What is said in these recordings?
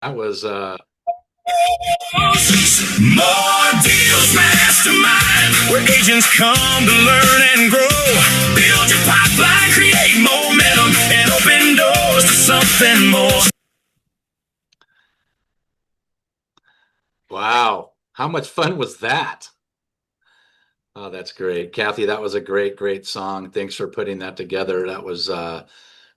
That was More Deals Mastermind, where agents come to learn and grow. Build your pipeline, create momentum, and open doors to something more. wow. How much fun was that? Oh, that's great. Kathy, that was a great song. Thanks for putting that together. That was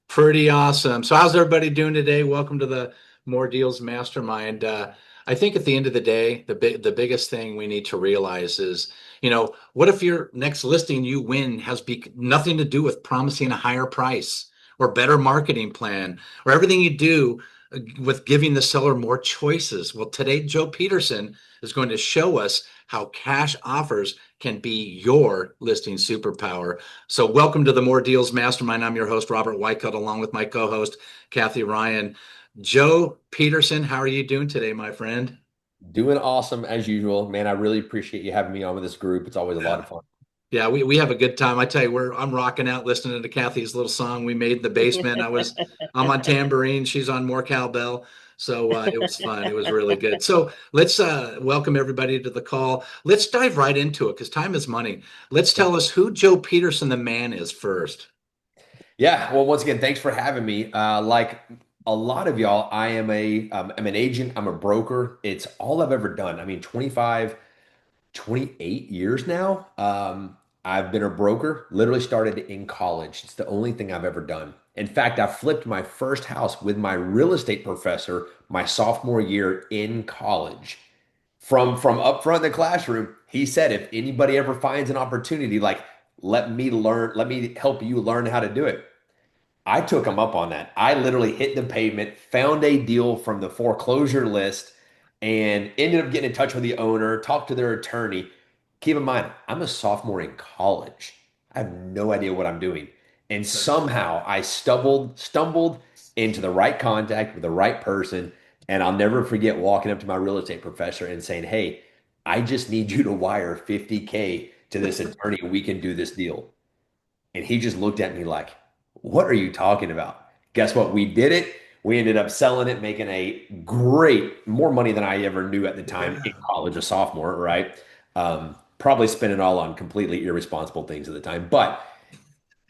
pretty awesome. So how's everybody doing today? Welcome to the More Deals Mastermind. I think at the end of the day, the biggest thing we need to realize is, what if your next listing you win has nothing to do with promising a higher price or better marketing plan or everything you do with giving the seller more choices? Well, today Joe Peterson is going to show us how cash offers can be your listing superpower. So, welcome to the More Deals Mastermind. I'm your host, Robert Wycutt, along with my co host, Kathy Ryan. Joe Peterson, how are you doing today, my friend? Doing awesome as usual, man. I really appreciate you having me on with this group. It's always a lot Yeah. of fun. Yeah, we have a good time. I tell you, I'm rocking out listening to Kathy's little song we made in the basement. I'm on tambourine, she's on more cowbell. So it was fun. It was really good. So let's welcome everybody to the call. Let's dive right into it because time is money. Let's tell us who Joe Peterson, the man, is first. Yeah. Well, once again, thanks for having me. Like a lot of y'all, I'm an agent. I'm a broker. It's all I've ever done. I mean, 28 years now. I've been a broker, literally started in college. It's the only thing I've ever done. In fact, I flipped my first house with my real estate professor my sophomore year in college. From up front in the classroom, he said, if anybody ever finds an opportunity, like let me help you learn how to do it. I took him up on that. I literally hit the pavement, found a deal from the foreclosure list, and ended up getting in touch with the owner, talked to their attorney. Keep in mind, I'm a sophomore in college. I have no idea what I'm doing. And somehow I stumbled into the right contact with the right person. And I'll never forget walking up to my real estate professor and saying, "Hey, I just need you to wire 50K to this attorney. We can do this deal." And he just looked at me like, "What are you talking about?" Guess what? We did it. We ended up selling it, making a great, more money than I ever knew at the time in college, a sophomore, right? Probably spending all on completely irresponsible things at the time. But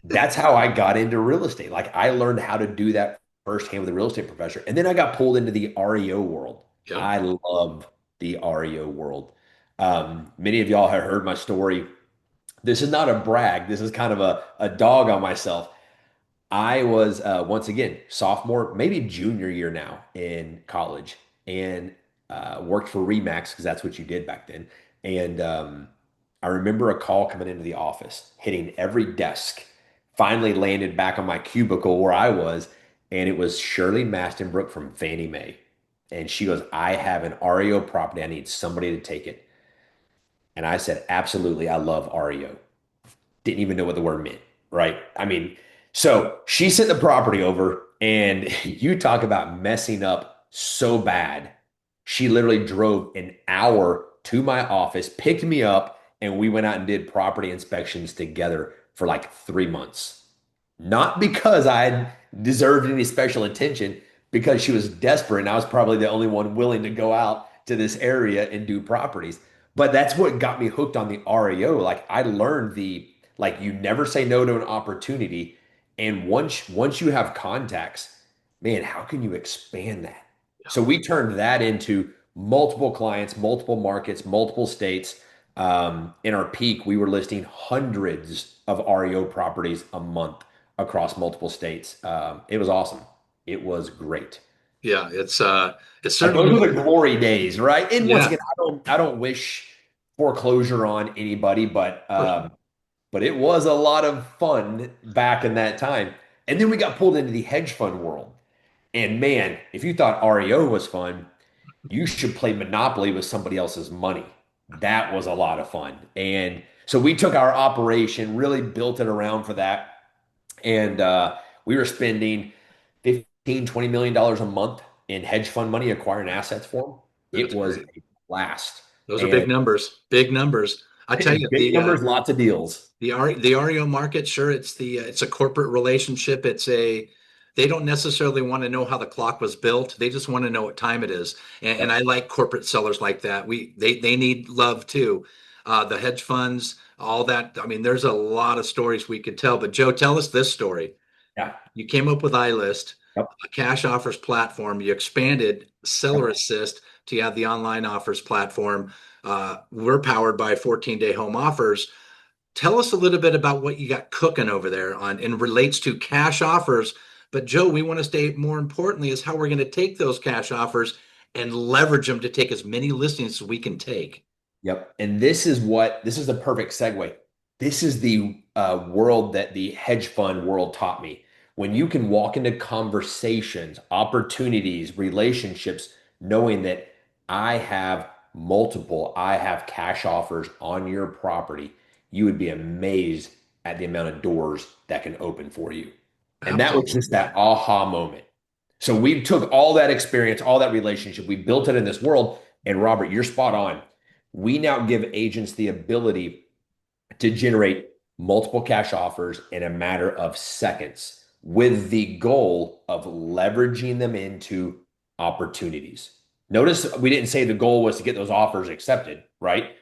that's how I got into real estate. Like I learned how to do that firsthand with a real estate professor. And then I got pulled into the REO world. Yep. I love the REO world. Many of y'all have heard my story. This is not a brag. This is kind of a dog on myself. I was once again sophomore, maybe junior year now in college, and worked for Remax because that's what you did back then. And I remember a call coming into the office, hitting every desk. Finally landed back on my cubicle where I was, and it was Shirley Mastenbrook from Fannie Mae. And she goes, "I have an REO property. I need somebody to take it." And I said, "Absolutely, I love REO." Didn't even know what the word meant, right? I mean, so she sent the property over, and you talk about messing up so bad. She literally drove an hour to my office, picked me up, and we went out and did property inspections together for like 3 months. Not because I deserved any special attention, because she was desperate, and I was probably the only one willing to go out to this area and do properties. But that's what got me hooked on the REO. Like I learned like you never say no to an opportunity. And once you have contacts, man, how can you expand that? So we turned that into multiple clients, multiple markets, multiple states. In our peak, we were listing hundreds of REO properties a month across multiple states. It was awesome. It was great. Yeah, it's Like those certainly were the glory days, right? And once yeah, again, I don't wish foreclosure on anybody, of course. but it was a lot of fun back in that time. And then we got pulled into the hedge fund world. And man, if you thought REO was fun, you should play Monopoly with somebody else's money. That was a lot of fun. And so we took our operation, really built it around for that. And we were spending 15, $20 million a month in hedge fund money acquiring assets for them. It That's was great. a blast. Those are big And numbers. Big numbers. I tell you, big numbers, lots of deals. the REO market, sure, it's a corporate relationship. It's a They don't necessarily want to know how the clock was built. They just want to know what time it is. And I Yep. like corporate sellers like that. They need love too. The hedge funds, all that. I mean, there's a lot of stories we could tell. But Joe, tell us this story. Yeah. You came up with iList, Yep. a cash offers platform. You expanded Seller Yep. Assist to have the online offers platform. We're powered by 14-day home offers. Tell us a little bit about what you got cooking over there on and relates to cash offers. But Joe, we want to stay more importantly is how we're going to take those cash offers and leverage them to take as many listings as we can take. Yep. And this is the perfect segue. This is the world that the hedge fund world taught me. When you can walk into conversations, opportunities, relationships, knowing that I have cash offers on your property, you would be amazed at the amount of doors that can open for you. And that was just Absolutely. that aha moment. So we took all that experience, all that relationship, we built it in this world. And Robert, you're spot on. We now give agents the ability to generate multiple cash offers in a matter of seconds with the goal of leveraging them into opportunities. Notice we didn't say the goal was to get those offers accepted, right?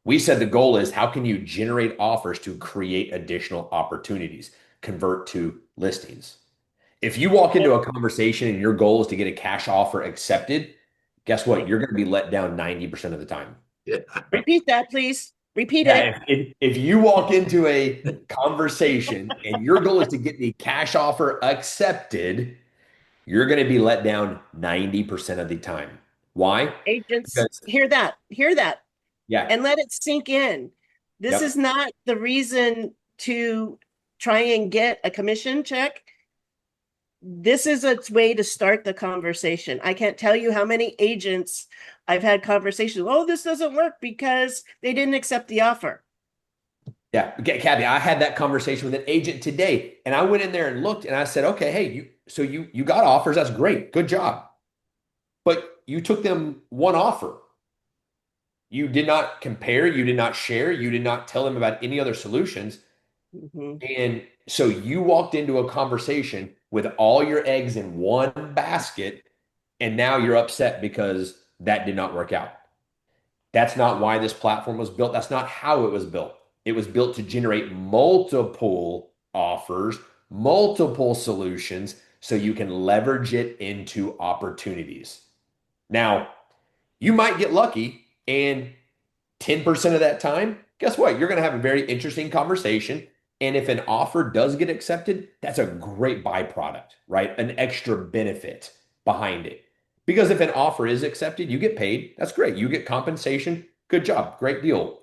We said the goal is how can you generate offers to create additional opportunities, convert to listings. If you walk into a conversation and your goal is to get a cash offer accepted, guess what? You're going to be let down 90% of the time. Yeah. Repeat that, please. Repeat it. Yeah, if you walk into a conversation and your goal is to get the cash offer accepted, you're going to be let down 90% of the time. Why? Agents, Because, hear that. Hear that. yeah, And let it sink in. This yep, is not the reason to try and get a commission check. This is a way to start the conversation. I can't tell you how many agents I've had conversations. Oh, this doesn't work because they didn't accept the offer. yeah. Okay, Kathy, I had that conversation with an agent today, and I went in there and looked, and I said, okay, hey, you got offers. That's great. Good job. But you took them one offer. You did not compare, you did not share, you did not tell them about any other solutions. Mhm. And so you walked into a conversation with all your eggs in one basket, and now you're upset because that did not work out. That's not why this platform was built. That's not how it was built. It was built to generate multiple offers, multiple solutions, so you can leverage it into opportunities. Now, you might get lucky, and 10% of that time, guess what? You're going to have a very interesting conversation. And if an offer does get accepted, that's a great byproduct, right? An extra benefit behind it. Because if an offer is accepted, you get paid. That's great. You get compensation. Good job. Great deal.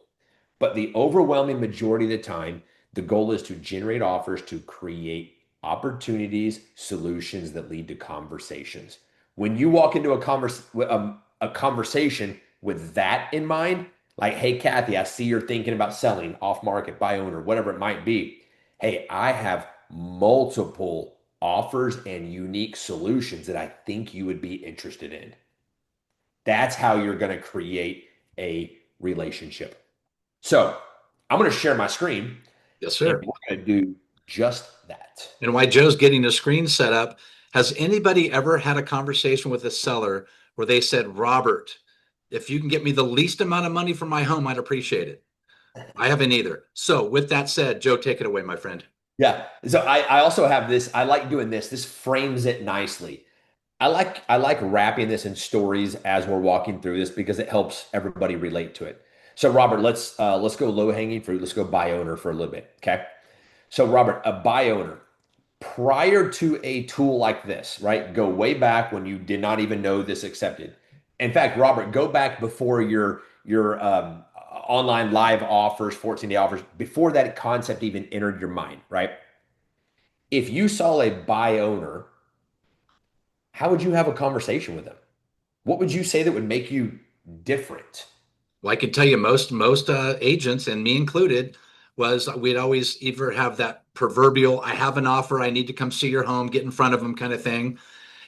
But the overwhelming majority of the time, the goal is to generate offers to create opportunities, solutions that lead to conversations. When you walk into a conversation with that in mind, like, hey, Kathy, I see you're thinking about selling off market, buy owner, whatever it might be. Hey, I have multiple offers and unique solutions that I think you would be interested in. That's how you're going to create a relationship. So I'm going to share my screen Yes, and sir. we're going to do just that. And while Joe's getting the screen set up, has anybody ever had a conversation with a seller where they said, Robert, if you can get me the least amount of money for my home, I'd appreciate it. I haven't either. So with that said, Joe, take it away, my friend. Yeah. So I also have this. I like doing this. This frames it nicely. I like wrapping this in stories as we're walking through this because it helps everybody relate to it. So Robert, let's go low hanging fruit. Let's go buy owner for a little bit. Okay. So Robert, a buy owner prior to a tool like this, right? Go way back when you did not even know this accepted. In fact, Robert, go back before your online live offers, 14-day offers, before that concept even entered your mind, right? If you saw a buy owner, how would you have a conversation with them? What would you say that would make you different? Well, I can tell you most agents, and me included, was we'd always either have that proverbial, I have an offer, I need to come see your home, get in front of them kind of thing.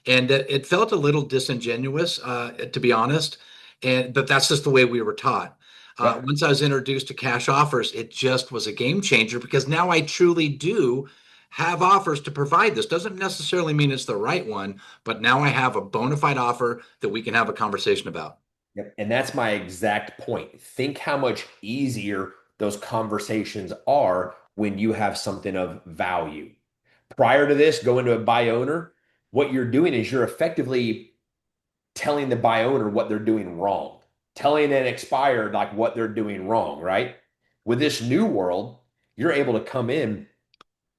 And it felt a little disingenuous, to be honest. But that's just the way we were taught. Yep. Once I was introduced to cash offers, it just was a game changer because now I truly do have offers to provide this. Doesn't necessarily mean it's the right one, but now I have a bona fide offer that we can have a conversation about. Yep. And that's my exact point. Think how much easier those conversations are when you have something of value. Prior to this, going to a buy owner, what you're doing is you're effectively telling the buy owner what they're doing wrong, telling an expired like what they're doing wrong, right? With this new world, you're able to come in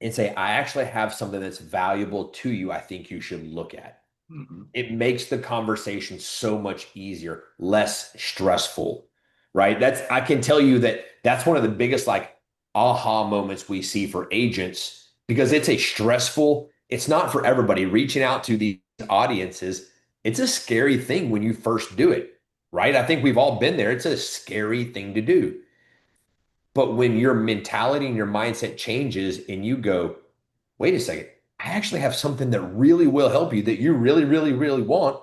and say, I actually have something that's valuable to you. I think you should look at. Mhm. It makes the conversation so much easier, less stressful, right? I can tell you that that's one of the biggest like aha moments we see for agents because it's a stressful, it's not for everybody. Reaching out to these audiences, it's a scary thing when you first do it, right? I think we've all been there. It's a scary thing to do. But when your mentality and your mindset changes and you go, wait a second, I actually have something that really will help you that you really, really, really want.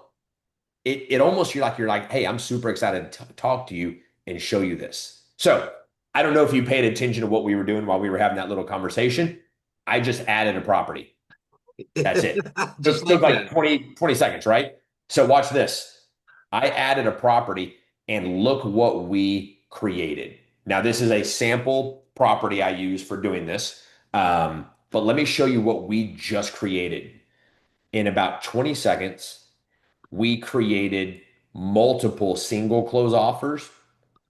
It almost you're like, hey, I'm super excited to talk to you and show you this. So I don't know if you paid attention to what we were doing while we were having that little conversation. I just added a property. That's it. Just Took like like that. 20 seconds, right? So watch this. I added a property and look what we created. Now, this is a sample property I use for doing this. But let me show you what we just created. In about 20 seconds, we created multiple single close offers,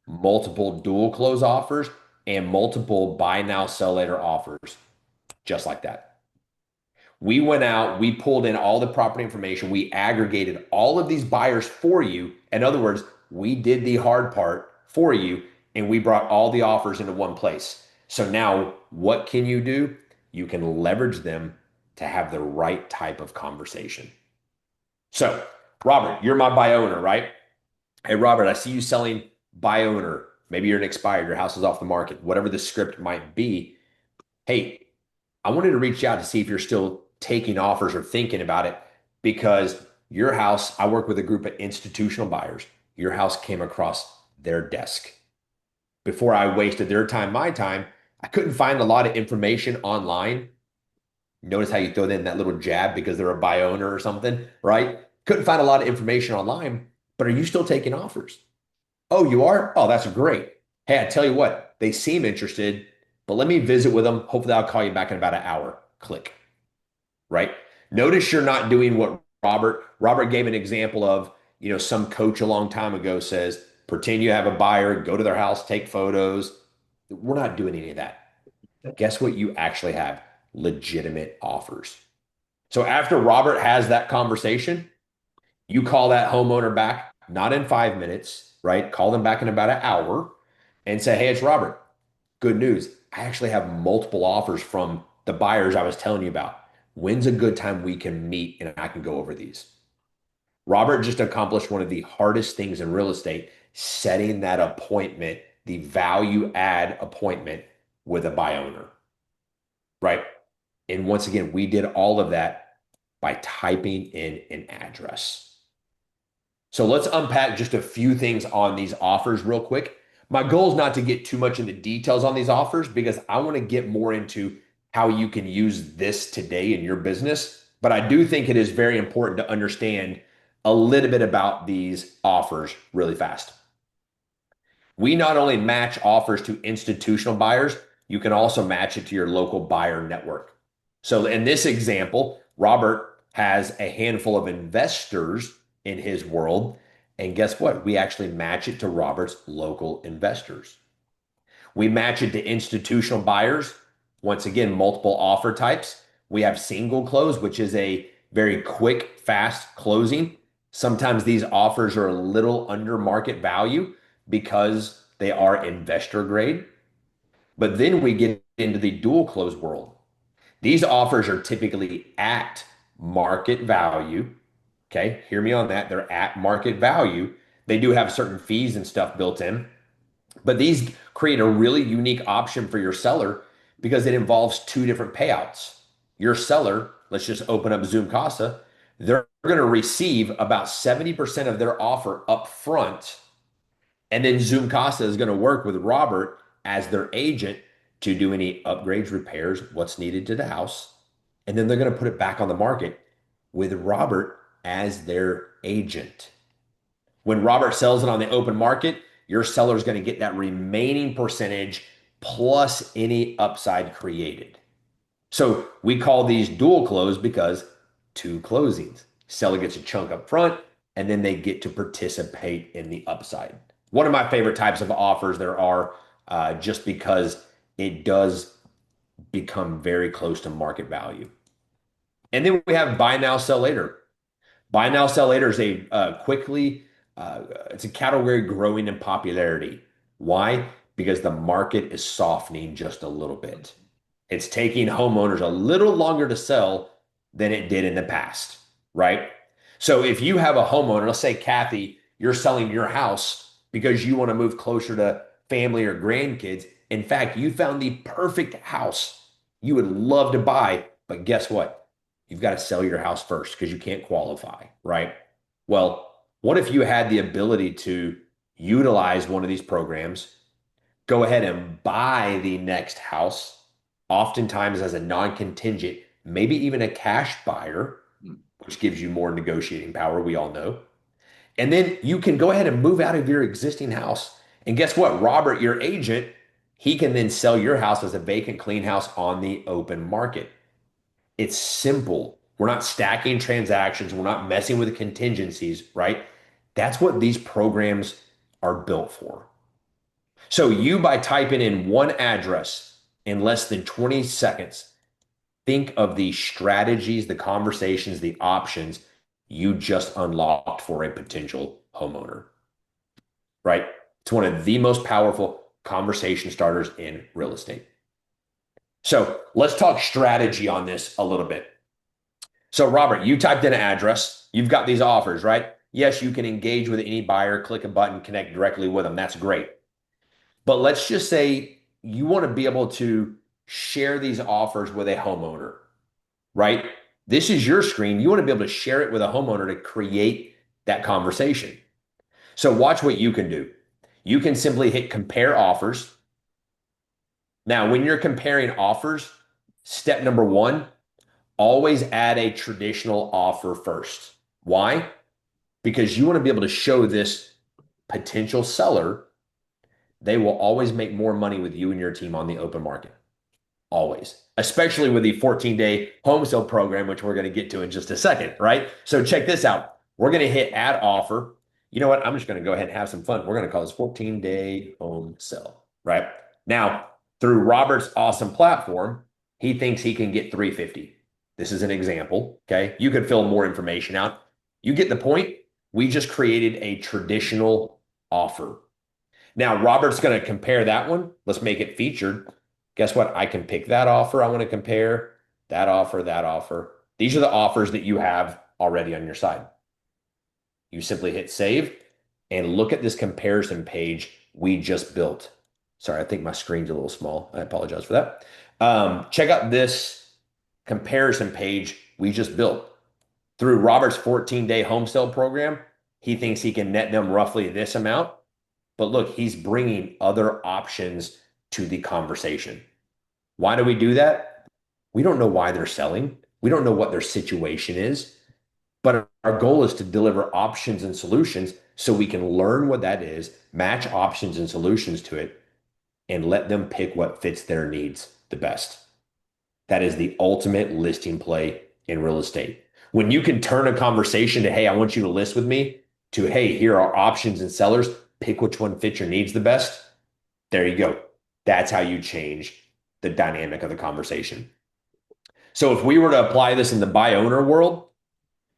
multiple dual close offers, and multiple buy now, sell later offers, just like that. We went out, we pulled in all the property information, we aggregated all of these buyers for you. In other words, we did the hard part for you, and we brought all the offers into one place. So now, what can you do? You can leverage them to have the right type of conversation. So, Robert, you're my buy owner, right? Hey, Robert, I see you selling buy owner. Maybe you're an expired, your house is off the market, whatever the script might be. Hey, I wanted to reach out to see if you're still taking offers or thinking about it because your house, I work with a group of institutional buyers. Your house came across their desk. Before I wasted their time, my time, I couldn't find a lot of information online. Notice how you throw in that little jab because they're a buy owner or something, right? Couldn't find a lot of information online, but are you still taking offers? Oh, you are? Oh, that's great. Hey, I tell you what, they seem interested, but let me visit with them. Hopefully, I'll call you back in about an hour. Click, right? Notice you're not doing what Robert gave an example of, some coach a long time ago says, pretend you have a buyer, go to their house, take photos. We're not doing any of that. Guess what you actually have? Legitimate offers. So after Robert has that conversation, you call that homeowner back, not in 5 minutes, right? Call them back in about an hour and say, hey, it's Robert. Good news. I actually have multiple offers from the buyers I was telling you about. When's a good time we can meet and I can go over these? Robert just accomplished one of the hardest things in real estate, setting that appointment, the value add appointment with a buy owner, right? And once again, we did all of that by typing in an address. So let's unpack just a few things on these offers real quick. My goal is not to get too much into details on these offers because I want to get more into how you can use this today in your business. But I do think it is very important to understand a little bit about these offers really fast. We not only match offers to institutional buyers, you can also match it to your local buyer network. So in this example, Robert has a handful of investors in his world. And guess what? We actually match it to Robert's local investors. We match it to institutional buyers. Once again, multiple offer types. We have single close, which is a very quick, fast closing. Sometimes these offers are a little under market value because they are investor grade. But then we get into the dual close world. These offers are typically at market value. Okay, hear me on that. They're at market value. They do have certain fees and stuff built in, but these create a really unique option for your seller because it involves two different payouts. Your seller, let's just open up Zoom Casa, they're going to receive about 70% of their offer up front. And then Zoom Casa is going to work with Robert as their agent to do any upgrades, repairs, what's needed to the house. And then they're going to put it back on the market with Robert as their agent. When Robert sells it on the open market, your seller is going to get that remaining percentage plus any upside created. So we call these dual close because two closings. Seller gets a chunk up front and then they get to participate in the upside. One of my favorite types of offers there are, just because it does become very close to market value. And then we have buy now, sell later. Buy now, sell later is it's a category growing in popularity. Why? Because the market is softening just a little bit. It's taking homeowners a little longer to sell than it did in the past, right? So if you have a homeowner, let's say, Kathy, you're selling your house because you want to move closer to family or grandkids. In fact, you found the perfect house you would love to buy, but guess what? You've got to sell your house first because you can't qualify, right? Well, what if you had the ability to utilize one of these programs, go ahead and buy the next house, oftentimes as a non-contingent, maybe even a cash buyer, which gives you more negotiating power, we all know. And then you can go ahead and move out of your existing house. And guess what? Robert, your agent, he can then sell your house as a vacant, clean house on the open market. It's simple. We're not stacking transactions. We're not messing with contingencies, right? That's what these programs are built for. So you, by typing in one address in less than 20 seconds, think of the strategies, the conversations, the options you just unlocked for a potential homeowner, right? It's one of the most powerful conversation starters in real estate. So let's talk strategy on this a little bit. So Robert, you typed in an address. You've got these offers, right? Yes, you can engage with any buyer, click a button, connect directly with them. That's great. But let's just say you want to be able to share these offers with a homeowner, right? This is your screen. You want to be able to share it with a homeowner to create that conversation. So watch what you can do. You can simply hit compare offers. Now, when you're comparing offers, step number one, always add a traditional offer first. Why? Because you want to be able to show this potential seller they will always make more money with you and your team on the open market. Always. Especially with the 14-day home sale program, which we're going to get to in just a second, right? So check this out. We're going to hit add offer. You know what? I'm just going to go ahead and have some fun. We're going to call this 14-day home sale, right? Now, through Robert's awesome platform, he thinks he can get 350. This is an example, okay? You could fill more information out. You get the point. We just created a traditional offer. Now, Robert's going to compare that one. Let's make it featured. Guess what? I can pick that offer I want to compare, that offer, that offer. These are the offers that you have already on your side. You simply hit save and look at this comparison page we just built. Sorry, I think my screen's a little small. I apologize for that. Check out this comparison page we just built. Through Robert's 14-day home sale program, he thinks he can net them roughly this amount. But look, he's bringing other options to the conversation. Why do we do that? We don't know why they're selling. We don't know what their situation is. But our goal is to deliver options and solutions so we can learn what that is, match options and solutions to it, and let them pick what fits their needs the best. That is the ultimate listing play in real estate. When you can turn a conversation to, hey, I want you to list with me, to, hey, here are options and sellers, pick which one fits your needs the best. There you go. That's how you change the dynamic of the conversation. So if we were to apply this in the buy owner world,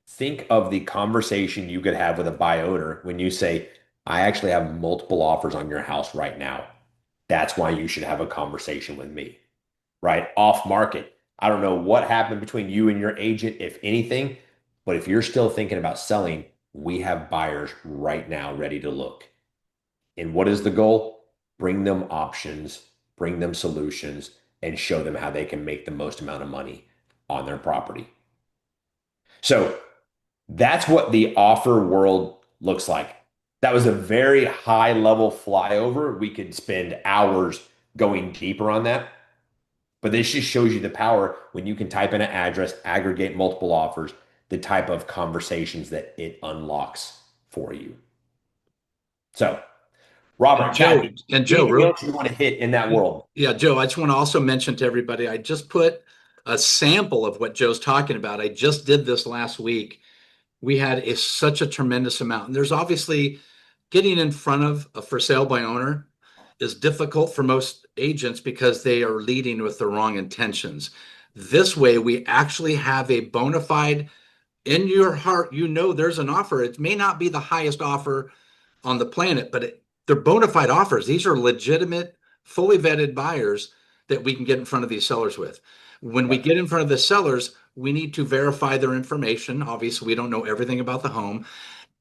think of the conversation you could have with a buy owner when you say, I actually have multiple offers on your house right now. That's why you should have a conversation with me, right? Off market. I don't know what happened between you and your agent, if anything, but if you're still thinking about selling, we have buyers right now ready to look. And what is the goal? Bring them options, bring them solutions, and show them how they can make the most amount of money on their property. So that's what the offer world looks like. That was a very high level flyover. We could spend hours going deeper on that. But this just shows you the power when you can type in an address, aggregate multiple offers, the type of conversations that it unlocks for you. So, And Robert, Joe, Kathy, and Joe, anything real else you want to hit in that world? yeah, Joe, I just want to also mention to everybody, I just put a sample of what Joe's talking about. I just did this last week. We had such a tremendous amount. And there's obviously getting in front of a for sale by owner is difficult for most agents because they are leading with the wrong intentions. This way, we actually have a bona fide in your heart, there's an offer. It may not be the highest offer on the planet, but they're bona fide offers. These are legitimate, fully vetted buyers that we can get in front of these sellers with. When we get in front of the sellers, we need to verify their information. Obviously, we don't know everything about the home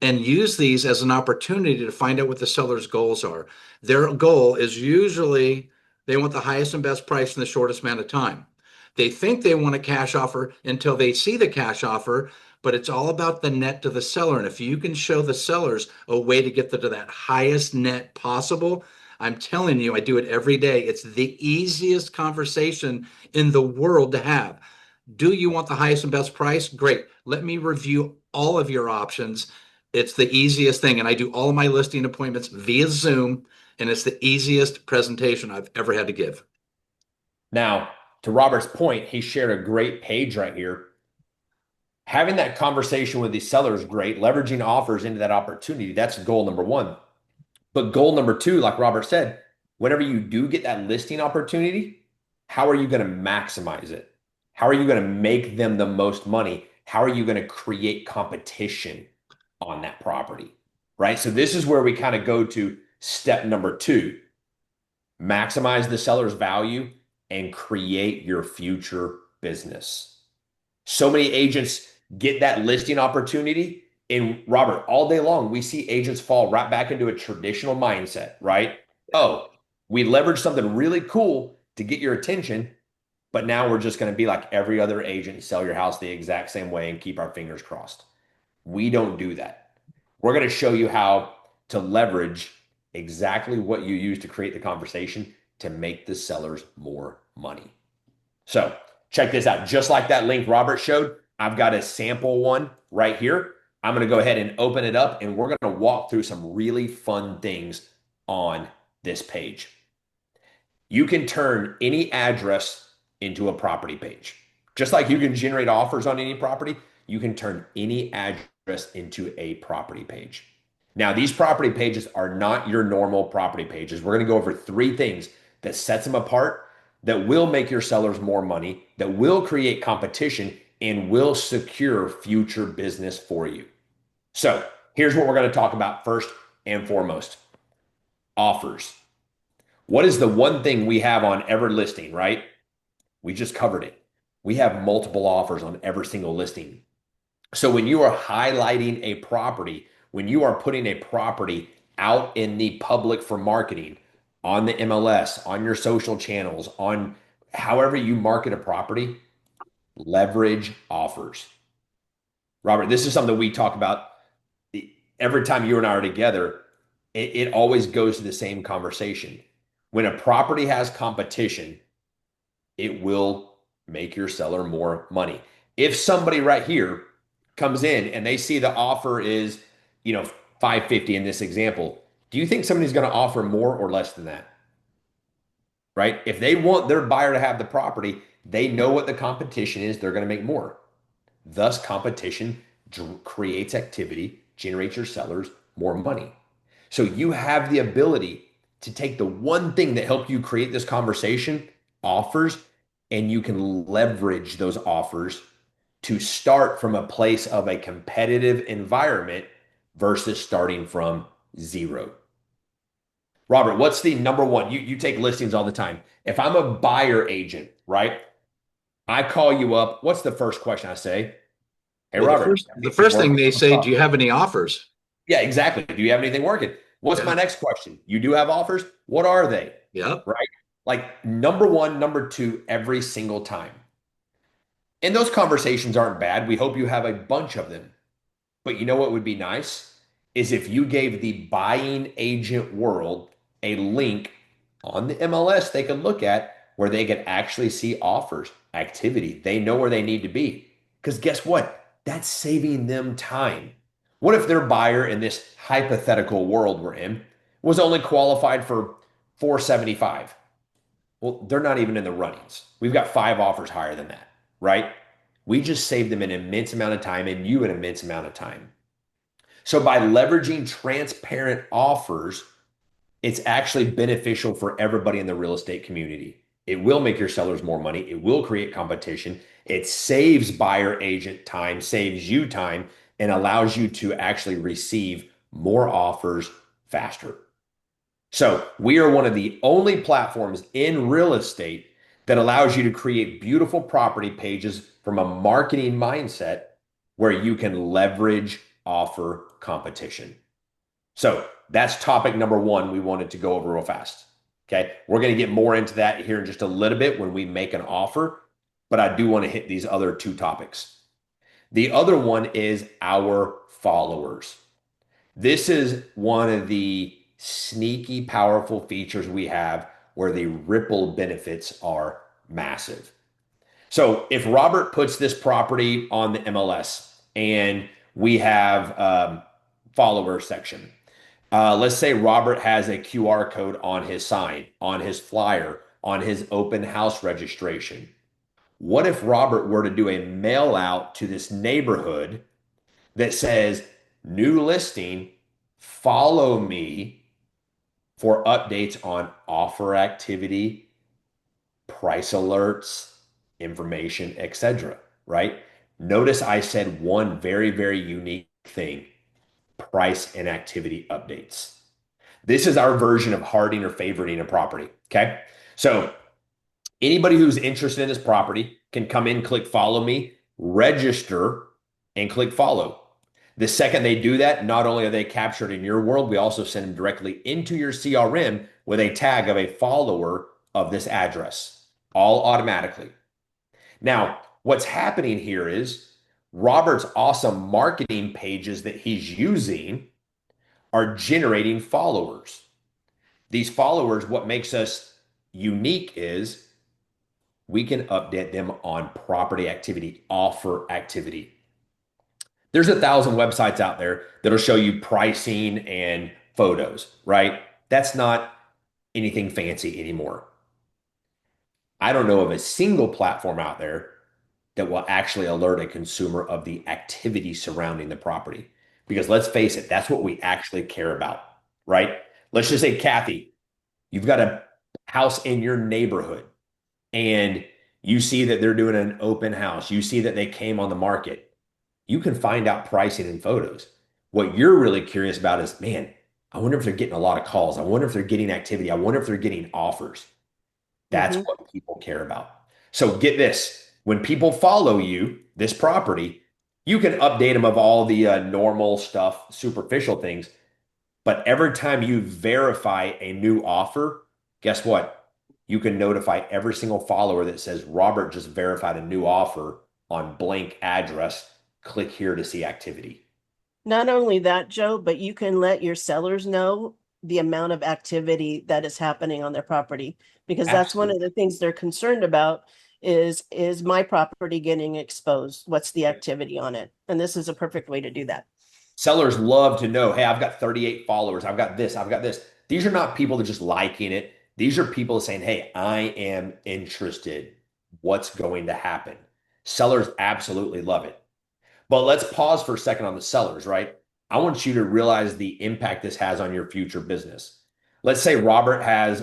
and use these as an opportunity to find out what the seller's goals are. Their goal is usually they want the highest and best price in the shortest amount of time. They think they want a cash offer until they see the cash offer, but it's all about the net to the seller. And if you can show the sellers a way to get to that highest net possible, I'm telling you, I do it every day. It's the easiest conversation in the world to have. Do you want the highest and best price? Great. Let me review all of your options. It's the easiest thing. And I do all of my listing appointments via Zoom, and it's the easiest presentation I've ever had to give. Now, to Robert's point, he shared a great page right here. Having that conversation with the seller is great, leveraging offers into that opportunity. That's goal number one. But goal number two, like Robert said, whenever you do get that listing opportunity, how are you going to maximize it? How are you going to make them the most money? How are you going to create competition on that property? Right? So this is where we kind of go to step number two. Maximize the seller's value and create your future business. So many agents get that listing opportunity. And Robert, all day long, we see agents fall right back into a traditional mindset, right? Oh, we leveraged something really cool to get your attention, but now we're just going to be like every other agent, sell your house the exact same way and keep our fingers crossed. We don't do that. We're going to show you how to leverage exactly what you use to create the conversation to make the sellers more money. So check this out. Just like that link Robert showed, I've got a sample one right here. I'm going to go ahead and open it up, and we're going to walk through some really fun things on this page. You can turn any address into a property page. Just like you can generate offers on any property, you can turn any address into a property page. Now, these property pages are not your normal property pages. We're going to go over three things that sets them apart, that will make your sellers more money, that will create competition, and will secure future business for you. So here's what we're going to talk about first and foremost. Offers. What is the one thing we have on every listing, right? We just covered it. We have multiple offers on every single listing. So when you are highlighting a property, when you are putting a property out in the public for marketing, on the MLS, on your social channels, on however you market a property, leverage offers. Robert, this is something we talk about every time you and I are together. It always goes to the same conversation. When a property has competition, it will make your seller more money. If somebody right here comes in and they see the offer is, $550 in this example, do you think somebody's going to offer more or less than that? Right? If they want their buyer to have the property, they know what the competition is, they're going to make more. Thus, competition creates activity, generates your sellers more money. So you have the ability to take the one thing that helped you create this conversation, offers, and you can leverage those offers to start from a place of a competitive environment versus starting from zero. Robert, what's the number one? You take listings all the time. If I'm a buyer agent, right? I call you up. What's the first question I say? Hey, Well, Robert. the first thing they say, do you have any offers? Yeah, exactly. Do you have anything working? What's my next question? You do have offers? What are they? Yep. Right? Like number one, number two, every single time. And those conversations aren't bad. We hope you have a bunch of them. But you know what would be nice is if you gave the buying agent world a link On the MLS, they can look at where they can actually see offers, activity. They know where they need to be. Because guess what? That's saving them time. What if their buyer in this hypothetical world we're in was only qualified for 475? Well, they're not even in the runnings. We've got 5 offers higher than that, right? We just saved them an immense amount of time and you an immense amount of time. So by leveraging transparent offers, it's actually beneficial for everybody in the real estate community. It will make your sellers more money. It will create competition. It saves buyer agent time, saves you time, and allows you to actually receive more offers faster. So we are one of the only platforms in real estate that allows you to create beautiful property pages from a marketing mindset where you can leverage offer competition. So that's topic number one we wanted to go over real fast. Okay. We're going to get more into that here in just a little bit when we make an offer, but I do want to hit these other 2 topics. The other one is our followers. This is one of the sneaky, powerful features we have where the ripple benefits are massive. So if Robert puts this property on the MLS and we have follower section, let's say Robert has a QR code on his sign, on his flyer, on his open house registration. What if Robert were to do a mail out to this neighborhood that says, new listing, follow me for updates on offer activity, price alerts, information, etc. Right? Notice I said one very, very unique thing, price and activity updates. This is our version of harding or favoriting a property. Okay. So anybody who's interested in this property can come in, click follow me, register, and click follow. The second they do that, not only are they captured in your world, we also send them directly into your CRM with a tag of a follower of this address, all automatically. Now, what's happening here is Robert's awesome marketing pages that he's using are generating followers. These followers, what makes us unique is we can update them on property activity, offer activity. There's 1,000 websites out there that'll show you pricing and photos, right? That's not anything fancy anymore. I don't know of a single platform out there that will actually alert a consumer of the activity surrounding the property. Because let's face it, that's what we actually care about, right? Let's just say, Kathy, you've got a house in your neighborhood and you see that they're doing an open house. You see that they came on the market. You can find out pricing and photos. What you're really curious about is, man, I wonder if they're getting a lot of calls. I wonder if they're getting activity. I wonder if they're getting offers. That's Mm-hmm. what people care about. So get this, when people follow you, this property, you can update them of all the normal stuff, superficial things. But every time you verify a new offer, guess what? You can notify every single follower that says, Robert just verified a new offer on blank address. Click here to see activity. Not only that, Joe, but you can let your sellers know the amount of activity that is happening on their property, because that's one of Absolutely. the things they're concerned about is my property getting exposed? What's the activity on it? And this is a perfect way to do that. Sellers love to know, hey, I've got 38 followers. I've got this. I've got this. These are not people that just liking it. These are people saying, hey, I am interested. What's going to happen? Sellers absolutely love it. But let's pause for a second on the sellers, right? I want you to realize the impact this has on your future business. Let's say Robert has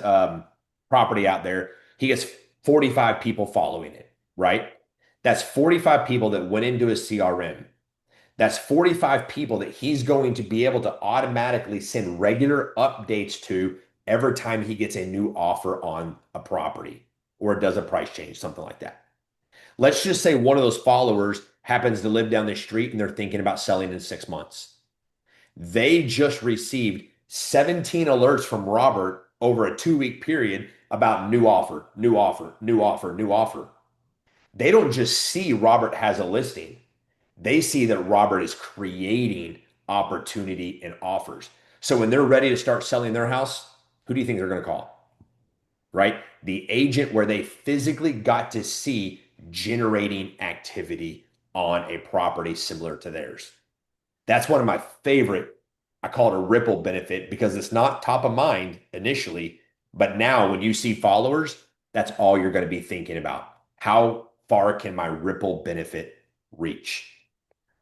property out there. He gets 45 people following it, right? That's 45 people that went into his CRM. That's 45 people that he's going to be able to automatically send regular updates to every time he gets a new offer on a property or does a price change, something like that. Let's just say one of those followers happens to live down the street and they're thinking about selling in 6 months. They just received 17 alerts from Robert over a 2-week period about new offer, new offer, new offer, new offer. They don't just see Robert has a listing. They see that Robert is creating opportunity and offers. So when they're ready to start selling their house, who do you think they're going to call? right? The agent where they physically got to see generating activity on a property similar to theirs. That's one of my favorite. I call it a ripple benefit because it's not top of mind initially, but now when you see followers, that's all you're going to be thinking about. How far can my ripple benefit reach?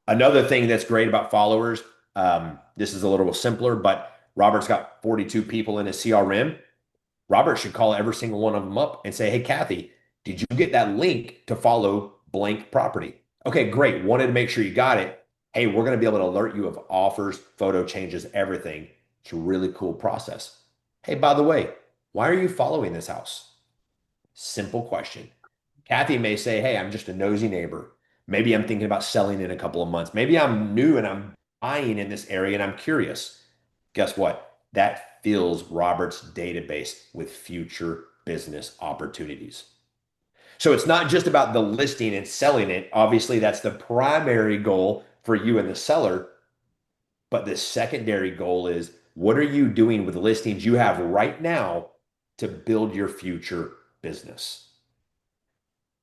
Another thing that's great about followers, this is a little simpler, but Robert's got 42 people in his CRM. Robert should call every single one of them up and say, hey, Kathy, did you get that link to follow blank property? Okay, great. Wanted to make sure you got it. Hey, we're going to be able to alert you of offers, photo changes, everything. It's a really cool process. Hey, by the way, why are you following this house? Simple question. Kathy may say, hey, I'm just a nosy neighbor. Maybe I'm thinking about selling in a couple of months. Maybe I'm new and I'm buying in this area and I'm curious. Guess what? That fills Robert's database with future business opportunities. So it's not just about the listing and selling it. Obviously, that's the primary goal for you and the seller. But the secondary goal is what are you doing with the listings you have right now to build your future business?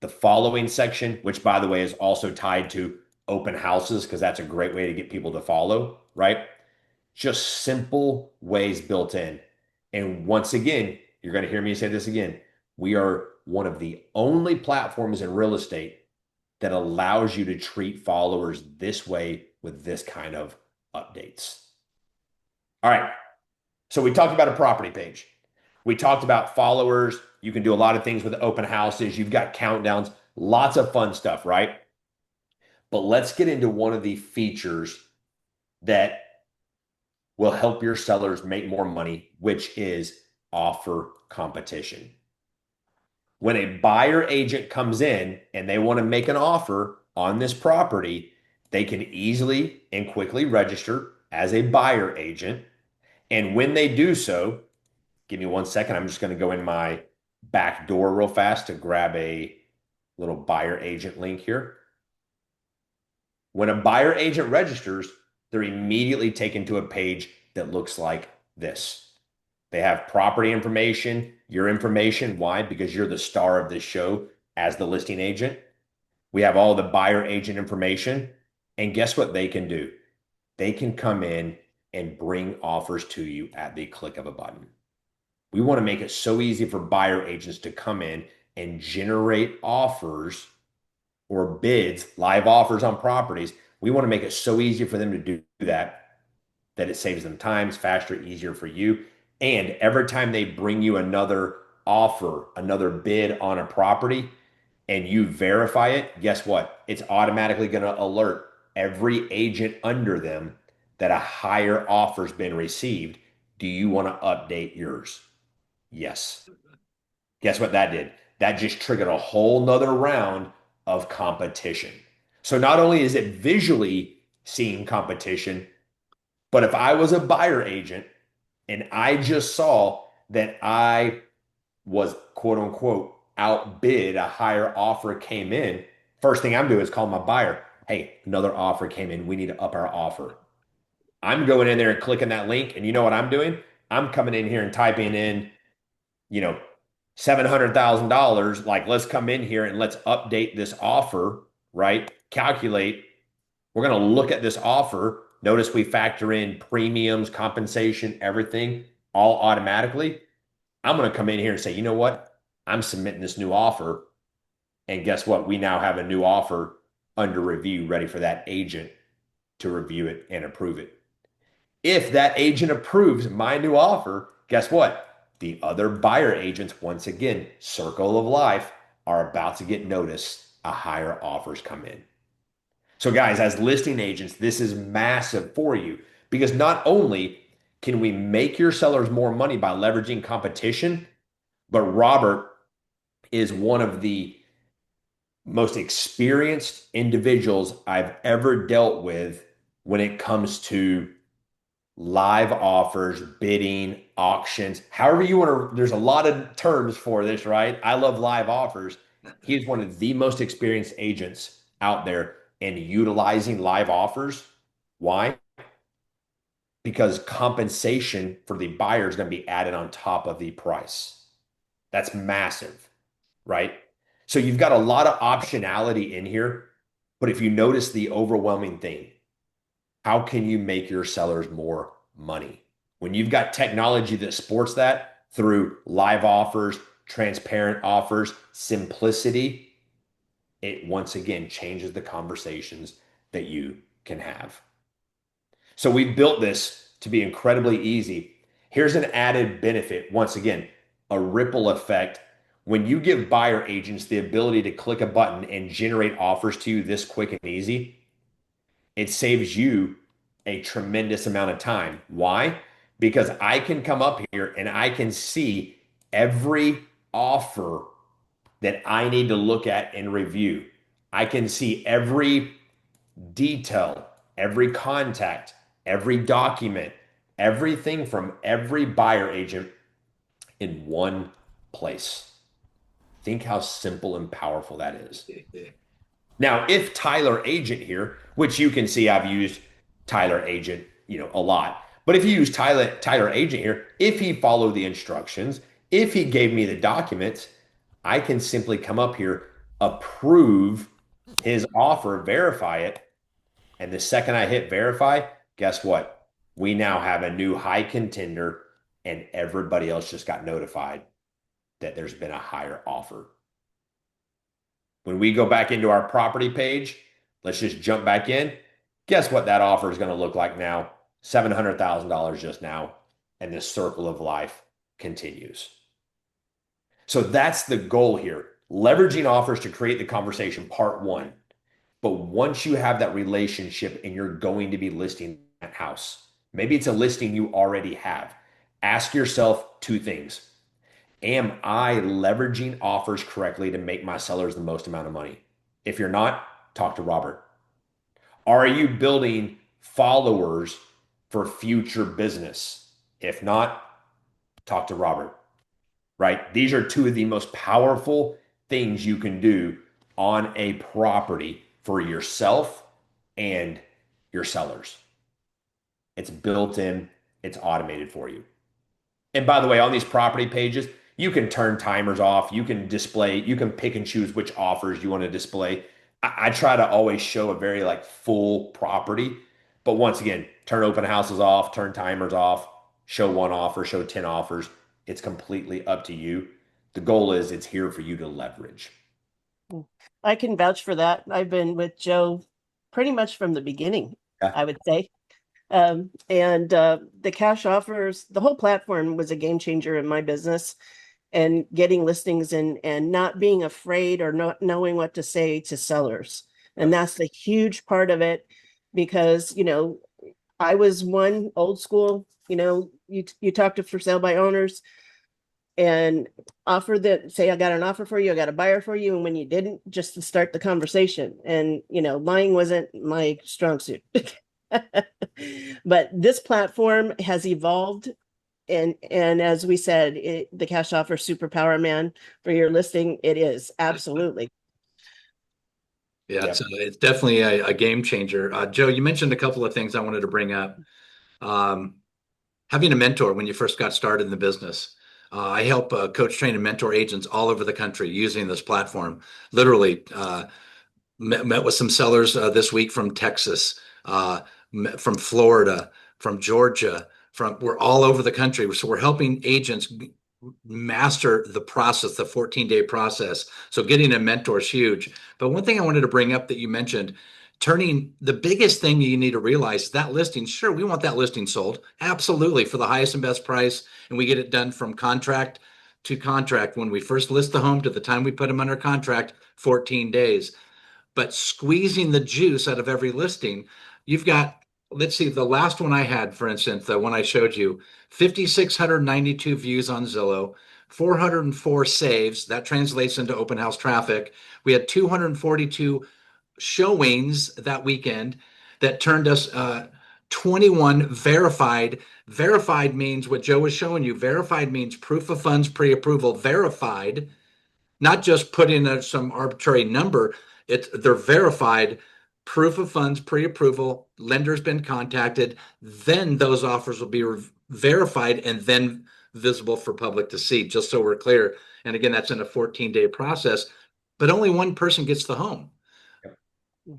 The following section, which by the way is also tied to open houses, because that's a great way to get people to follow, right? Just simple ways built in. And once again, you're going to hear me say this again. We are one of the only platforms in real estate that allows you to treat followers this way with this kind of updates. All right. So we talked about a property page. We talked about followers. You can do a lot of things with open houses. You've got countdowns, lots of fun stuff, right? But let's get into one of the features that will help your sellers make more money, which is offer competition. When a buyer agent comes in and they want to make an offer on this property, they can easily and quickly register as a buyer agent. And when they do so, give me 1 second. I'm just going to go in my back door real fast to grab a little buyer agent link here. When a buyer agent registers, they're immediately taken to a page that looks like this. They have property information, your information. Why? Because you're the star of this show as the listing agent. We have all the buyer agent information. And guess what they can do? They can come in and bring offers to you at the click of a button. We want to make it so easy for buyer agents to come in and generate offers or bids, live offers on properties. We want to make it so easy for them to do that it saves them time, it's faster, easier for you. And every time they bring you another offer, another bid on a property, and you verify it, guess what? It's automatically going to alert every agent under them that a higher offer's been received. Do you want to update yours? Yes. Guess what that did? That just triggered a whole nother round of competition. So not only is it visually seeing competition, but if I was a buyer agent and I just saw that I was quote unquote outbid, a higher offer came in, first thing I'm doing is call my buyer. Hey, another offer came in. We need to up our offer. I'm going in there and clicking that link. And you know what I'm doing? I'm coming in here and typing in, you know, $700,000. Like, let's come in here and let's update this offer, right? Calculate. We're going to look at this offer. Notice we factor in premiums, compensation, everything all automatically. I'm going to come in here and say, you know what? I'm submitting this new offer. And guess what? We now have a new offer under review, ready for that agent to review it and approve it. If that agent approves my new offer, guess what? The other buyer agents, once again, circle of life, are about to get notice a higher offers come in. So guys, as listing agents, this is massive for you because not only can we make your sellers more money by leveraging competition, but Robert is one of the most experienced individuals I've ever dealt with when it comes to live offers, bidding, auctions, however you want to, there's a lot of terms for this, right? I love live offers. He's one of the most experienced agents out there in utilizing live offers. Why? Because compensation for the buyer is going to be added on top of the price. That's massive, right? So you've got a lot of optionality in here. But if you notice the overwhelming thing, how can you make your sellers more money? When you've got technology that supports that through live offers, transparent offers, simplicity, it once again changes the conversations that you can have. So we've built this to be incredibly easy. Here's an added benefit. Once again, a ripple effect. When you give buyer agents the ability to click a button and generate offers to you this quick and easy, it saves you a tremendous amount of time. Why? Because I can come up here and I can see every offer that I need to look at and review. I can see every detail, every contact, every document, everything from every buyer agent in one place. Think how simple and powerful that is. Now, if Tyler Agent here, which you can see I've used Tyler Agent, a lot. But if you use Tyler Agent here, if he followed the instructions, if he gave me the documents, I can simply come up here, approve his offer, verify it, and the second I hit verify, guess what? We now have a new high contender, and everybody else just got notified that there's been a higher offer. When we go back into our property page, let's just jump back in. Guess what that offer is going to look like now? $700,000 just now. And this circle of life continues. So that's the goal here. Leveraging offers to create the conversation, part one. But once you have that relationship and you're going to be listing that house, maybe it's a listing you already have, ask yourself two things. Am I leveraging offers correctly to make my sellers the most amount of money? If you're not, talk to Robert. Are you building followers for future business? If not, talk to Robert, right? These are two of the most powerful things you can do on a property for yourself and your sellers. It's built in, it's automated for you. And by the way, on these property pages, you can turn timers off. You can display, you can pick and choose which offers you want to display. I try to always show a very full property. But once again, turn open houses off, turn timers off, show one offer, show 10 offers. It's completely up to you. The goal is it's here for you to leverage. I can vouch for that. I've been with Joe pretty much from the beginning, Yeah. I would say. The cash offers, the whole platform was a game changer in my business, and getting listings and not being afraid or not knowing what to say to sellers. And that's the huge part of it, because, I was one old school, you talk to for sale by owners and offer that, say, I got an offer for you, I got a buyer for you. And when you didn't, just to start the conversation. And, lying wasn't my strong suit. But this platform has evolved. And as we said, the cash offer superpower, man, for your listing, it is absolutely. Yeah, it's definitely a game changer. Joe, you mentioned a couple of things I wanted to bring up. Having a mentor when you first got started in the business. I help coach, train, and mentor agents all over the country using this platform. Literally, met with some sellers this week from Texas, from Florida, from Georgia, we're all over the country. So we're helping agents master the process, the 14-day process. So getting a mentor is huge. But one thing I wanted to bring up that you mentioned, turning the biggest thing you need to realize is that listing. Sure, we want that listing sold. Absolutely, for the highest and best price. And we get it done from contract to contract. When we first list the home to the time we put them under contract, 14 days. But squeezing the juice out of every listing, you've got, let's see, the last one I had, for instance, the one I showed you, 5,692 views on Zillow, 404 saves. That translates into open house traffic. We had 242 showings that weekend that turned us 21 verified. Verified means what Joe was showing you. Verified means proof of funds pre-approval. Verified, not just put in some arbitrary number. They're verified. Proof of funds pre-approval, lender's been contacted, then those offers will be verified and then visible for public to see, just so we're clear. And again, that's in a 14-day process, but only one person gets the home.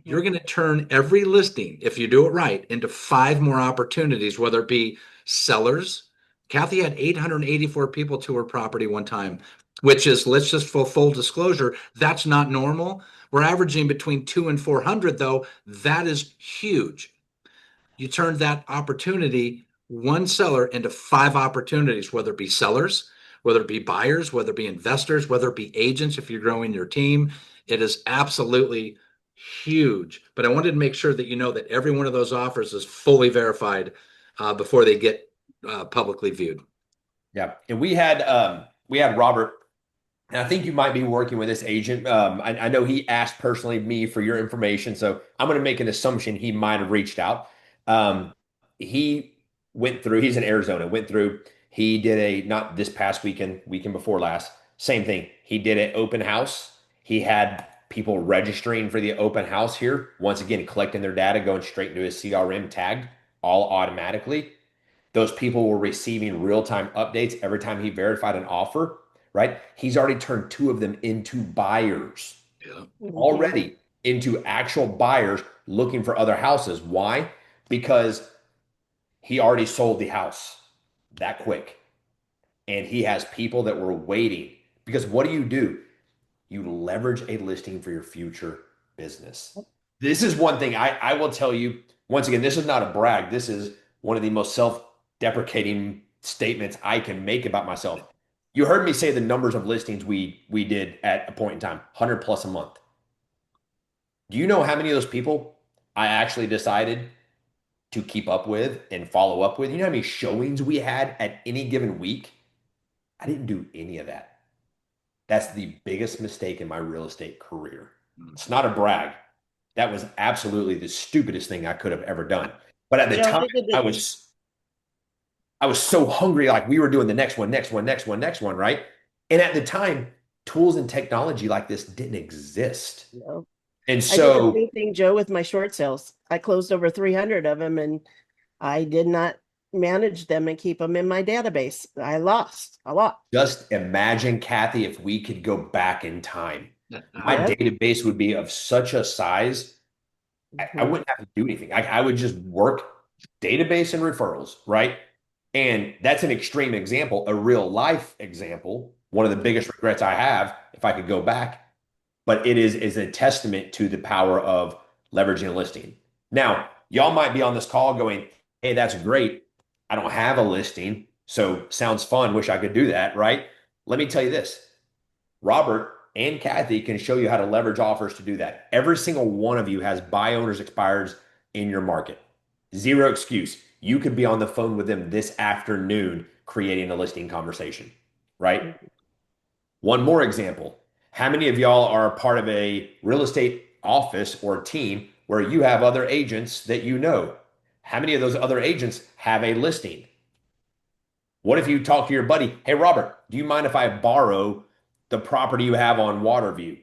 You're going to turn every listing, if you do it right, into 5 more opportunities, whether it be sellers. Kathy had 884 people to her property one time, which is, let's just full disclosure, that's not normal. We're averaging between 200 and 400, though. That is huge. You turned that opportunity, one seller, into 5 opportunities, whether it be sellers, whether it be buyers, whether it be investors, whether it be agents, if you're growing your team. It is absolutely huge. But I wanted to make sure that you know that every one of those offers is fully verified before they get publicly viewed. Yeah. And we had Robert, and I think you might be working with this agent. I know he asked personally me for your information, so I'm going to make an assumption he might have reached out. He went through, he's in Arizona, he did not this past weekend before last, same thing. He did an open house. He had people registering for the open house here. Once again, collecting their data, going straight into his CRM, tagged all automatically. Those people were receiving real-time updates every time he verified an offer, right? He's already turned 2 of them into buyers. Yeah. Already into actual buyers looking for other houses. Why? Because he already sold the house that quick. And he has people that were waiting. Because what do? You leverage a listing for your future business. This is one thing I will tell you, once again, this is not a brag. This is one of the most self-deprecating statements I can make about myself. You heard me say the numbers of listings we did at a point in time, 100 plus a month. Do you know how many of those people I actually decided to keep up with and follow up with? You know how many showings we had at any given week? I didn't do any of that. That's the biggest mistake in my real estate career. It's not a brag. That was absolutely the stupidest thing I could have ever done. But at the time, I was so hungry, like we were doing the next one, right? And at the time, tools and technology like this didn't exist. No. And I did so the same thing, Joe, with my short sales. I closed over 300 of them, and I did not manage them and keep them in my database. I lost a lot. just imagine, Kathy, if we could go back in time. My Yep. database would be of such a size, I wouldn't have to do anything. I would just work database and referrals, right? And that's an extreme example, a real life example. One of the biggest regrets I have, if I could go back, but it is a testament to the power of leveraging a listing. Now, y'all might be on this call going, hey, that's great. I don't have a listing, so sounds fun. Wish I could do that, right? Let me tell you this. Robert and Kathy can show you how to leverage offers to do that. Every single one of you has buy owners expireds in your market. Zero excuse. You could be on the phone with them this afternoon creating a listing conversation, right? One more example. How many of y'all are a part of a real estate office or team where you have other agents that you know? How many of those other agents have a listing? What if you talk to your buddy, hey, Robert, do you mind if I borrow the property you have on Waterview?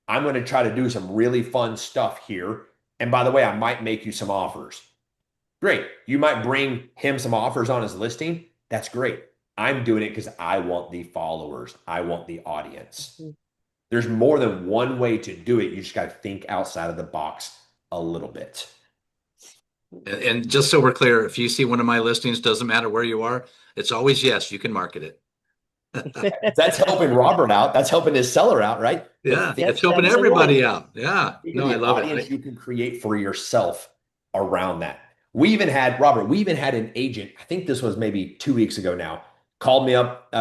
I'm going to try to do some really fun stuff here. And by the way, I might make you some offers. Great. You might bring him some offers on his listing. That's great. I'm doing it because I want the followers. I want the audience. There's more than one way to do it. You just got to think outside of the box a little bit. And just so we're clear, if you see one of my listings, doesn't matter where you are, it's always yes, you can market it. That's helping Robert out. That's helping his seller out, right? Yeah, But it's helping everybody out. Yeah, no, I love it. You can create for yourself around that. We even had, Robert, an agent, I think this was maybe 2 weeks ago now, called me up.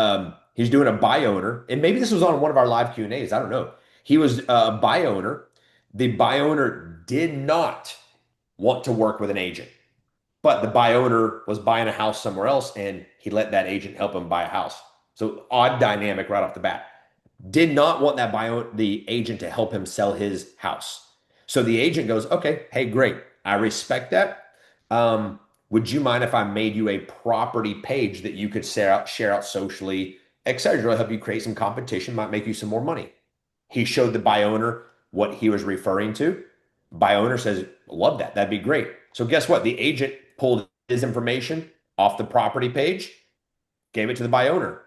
He's doing a buy owner, and maybe this was on one of our live Q&As. I don't know. He was a buy owner. The buy owner did not want to work with an agent, but the buy owner was buying a house somewhere else, and he let that agent help him buy a house. So odd dynamic right off the bat. Did not want the agent to help him sell his house. So the agent goes, okay, hey, great. I respect that. Would you mind if I made you a property page that you could share out socially, etc., help you create some competition, might make you some more money? He showed the buy owner what he was referring to. Buy owner says, love that. That'd be great. So guess what? The agent pulled his information, off the property page, gave it to the buy owner.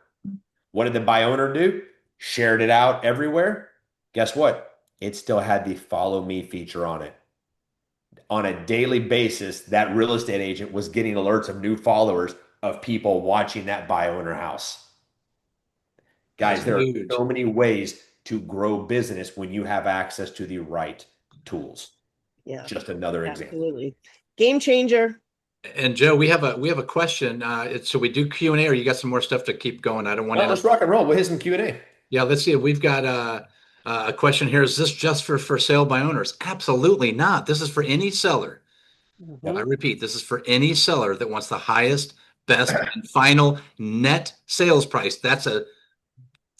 What did the buy owner do? Shared it out everywhere. Guess what? It still had the follow me feature on it. On a daily basis, that real estate agent was getting alerts of new followers of people watching that buy owner house. Guys, That's there are huge. so many ways to grow business when you have access to the right tools. Yeah, Just another example. absolutely. Game changer. And Joe, we have a question. So we do Q&A, or you got some more stuff to keep going? I don't want Well, to. let's rock and roll. We'll hit some Q&A. Yeah, let's see. We've got a question here. Is this just for sale by owners? Absolutely not. This is for any seller. Mhm. I repeat, this is for any seller that wants the highest, best, and final net sales price. That's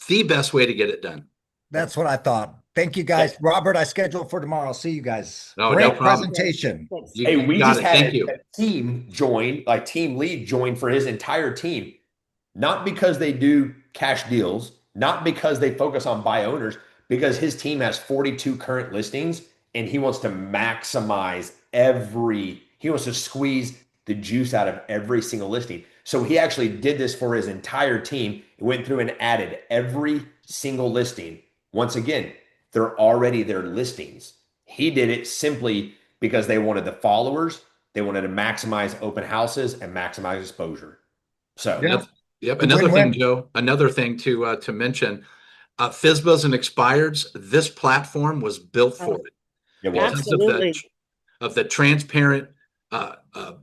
the best way to get it done. That's what I thought. Thank you, guys. Robert, I scheduled for tomorrow. See you guys. No, no Great problem. presentation. Thanks. You, Hey, you we got just it. had Thank you. a team join, like team lead join for his entire team, not because they do cash deals, not because they focus on buy owners, because his team has 42 current listings and he wants to maximize he wants to squeeze the juice out of every single listing. So he actually did this for his entire team. He went through and added every single listing. Once again, they're already their listings. He did it simply because they wanted the followers, they wanted to maximize open houses and maximize exposure. So, Yeah. Yep. A Another thing, win-win. Joe, another thing to mention, FSBOs and expireds, this platform was built for it it was. because of the Absolutely. transparent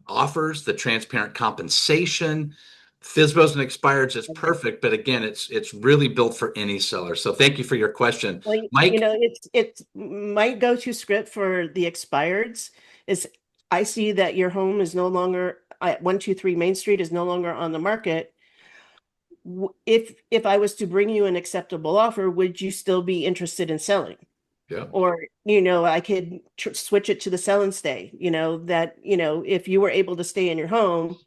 offers, the transparent compensation. FSBOs and expireds is perfect, but again, it's really built for any seller. So thank you for your question, Well, Mike. it's my go-to script for the expireds is I see that your home is no longer at 123 Main Street is no longer on the market. If I was to bring you an acceptable offer, would you still be interested in selling? Yeah. Or, I could switch it to the sell and stay, that, if you were able to stay in your home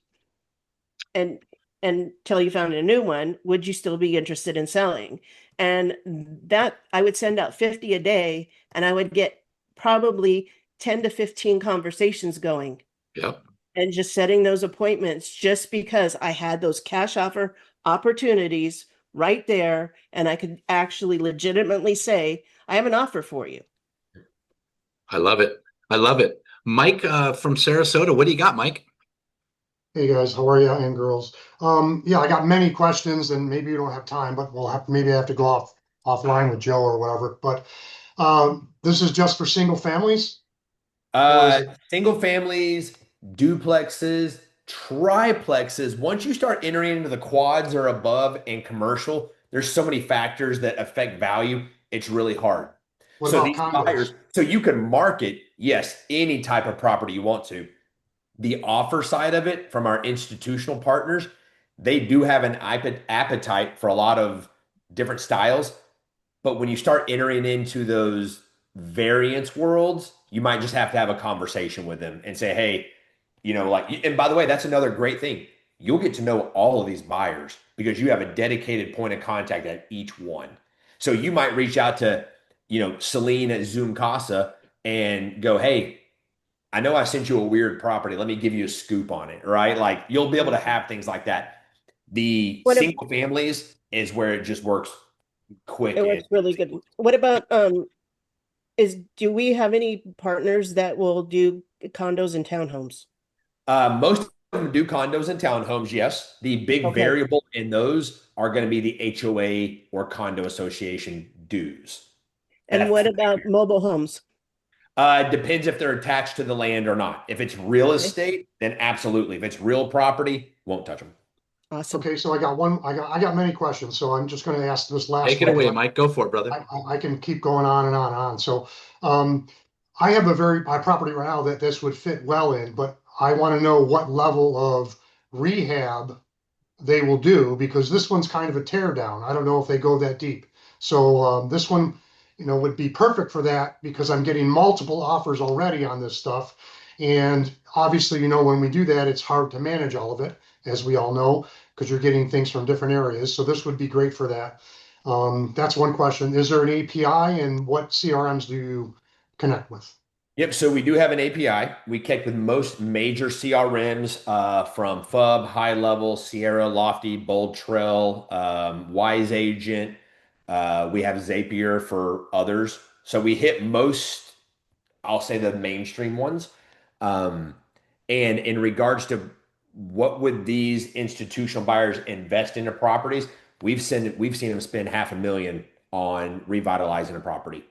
and until you found a new one, would you still be interested in selling? And that I would send out 50 a day and I would get probably 10 to 15 conversations going Yep. and just setting those appointments just because I had those cash offer opportunities right there. And I could actually legitimately say, I have an offer for you. I love it. I love it. Mike from Sarasota, what do you got, Mike? Hey guys, how are you and girls? Yeah, I got many questions and maybe you don't have time, but maybe I have to go offline with Joe or whatever. But this is just for single families? Or is it Single families, duplexes, triplexes. Once you start entering into the quads or above and commercial, there's so many factors that affect value. It's really hard. what So about these condos? buyers, so you can market, yes, any type of property you want to. The offer side of it from our institutional partners, they do have an appetite for a lot of different styles. But when you start entering into those variance worlds, you might just have to have a conversation with them and say, hey, and by the way, that's another great thing. You'll get to know all of these buyers because you have a dedicated point of contact at each one. So you might reach out to, Celine at Zoom Casa and go, hey, I know I sent you a weird property. Let me give you a scoop on it, right? Like you'll be able to have things like that. The What if- single families is where it just works quick. It works really good. What about do we have any partners that will do condos and townhomes? Most of them do condos and townhomes, yes. The big Okay. variable in those are going to be the HOA or condo association dues. And That's- what about mobile homes? Depends if they're attached to the land or not. If it's real Okay. estate, then absolutely. If it's real property, won't touch them. Awesome. Okay, so I got many questions, so I'm just going to ask this last Take it one. away, Mike. Go for it, brother. I can keep going on and on and on. So I have a property right now that this would fit well in, but I want to know what level of rehab they will do because this one's kind of a tear down. I don't know if they go that deep. So this one, would be perfect for that because I'm getting multiple offers already on this stuff. And obviously, when we do that, it's hard to manage all of it, as we all know, because you're getting things from different areas. So this would be great for that. That's one question. Is there an API and what CRMs do you connect with? Yep. So we do have an API. We connect with most major CRMs from FUB, High Level, Sierra, Lofty, Bold Trail, Wise Agent. We have Zapier for others. So we hit most, I'll say the mainstream ones. Um, and in regards to what would these institutional buyers invest into properties, we've seen them spend 500,000 on revitalizing a property.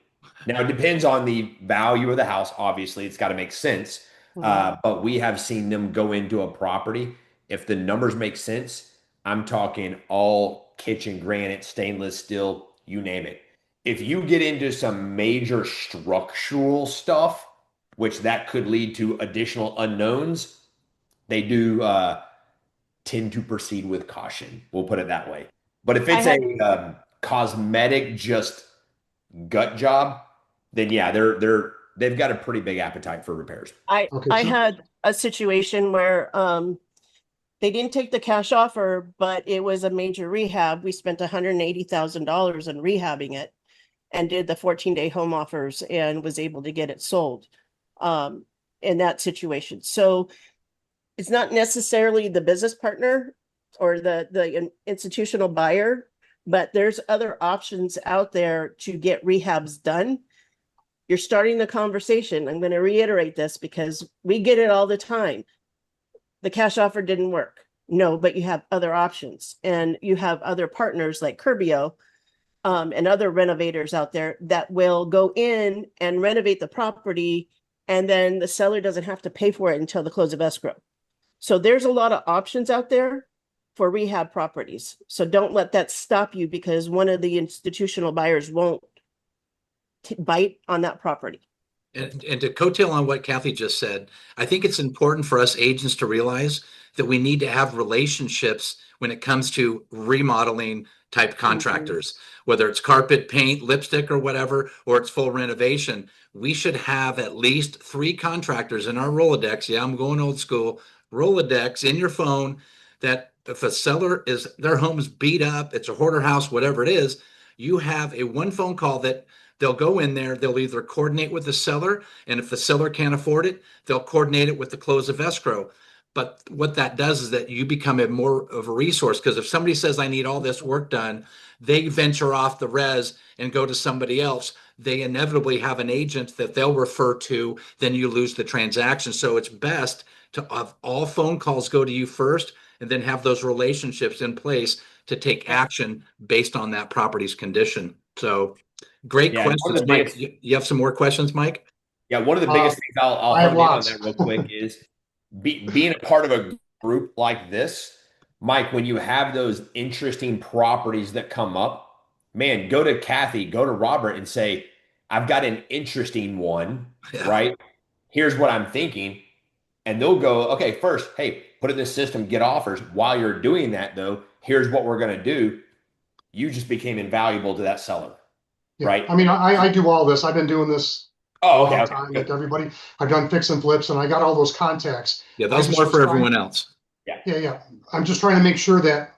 Now it depends on the value of the house. Obviously, it's got to make sense. But we have seen them go into a property. If the numbers make sense, I'm talking all kitchen granite, stainless steel, you name it. If you get into some major structural stuff, which that could lead to additional unknowns, they do tend to proceed with caution. We'll put it that way. But if I it's had a cosmetic, just gut job, then yeah, they've got a pretty big appetite for repairs. Okay, I so had a situation where they didn't take the cash offer, but it was a major rehab. We spent $180,000 in rehabbing it and did the 14-day home offers and was able to get it sold in that situation. So it's not necessarily the business partner or the institutional buyer, but there's other options out there to get rehabs done. You're starting the conversation. I'm going to reiterate this because we get it all the time. The cash offer didn't work. No, but you have other options and you have other partners like Curbio and other renovators out there that will go in and renovate the property, and then the seller doesn't have to pay for it until the close of escrow. So there's a lot of options out there for rehab properties. So don't let that stop you because one of the institutional buyers won't bite on that property. And to coattail on what Kathy just said, I think it's important for us agents to realize that we need to have relationships when it comes to remodeling type contractors, whether it's carpet, paint, lipstick, or whatever, or it's full renovation. We should have at least 3 contractors in our Rolodex. Yeah, I'm going old school. Rolodex in your phone that if a seller is their home's beat up, it's a hoarder house, whatever it is, you have a one phone call that they'll go in there, they'll either coordinate with the seller, and if the seller can't afford it, they'll coordinate it with the close of escrow. But what that does is that you become a more of a resource because if somebody says, I need all this work done, they venture off the res and go to somebody else. They inevitably have an agent that they'll refer to, then you lose the transaction. So it's best to have all phone calls go to you first and then have those relationships in place to take action based on that property's condition. So great Yeah, and one questions, of the Mike. biggest, You have some more questions, Mike? yeah, one of the uh, biggest things I'll I have hone in on lots. that real quick is being a part of a group like this. Mike, when you have those interesting properties that come up, man, go to Kathy, go to Robert and say, I've got an interesting one, Yeah. right? Here's what I'm thinking. And they'll go, okay, first, hey, put it in the system, get offers. While you're doing that, though, here's what we're going to do. You just became invaluable to that seller, Yeah, right? I mean, I do all this. I've been doing this a Oh, okay, long okay, time, like good. everybody. I've done fix and flips, and I got all those contacts. Yeah, I that's just more was for trying. everyone else. Yeah. Yeah, yeah. I'm just trying to make sure that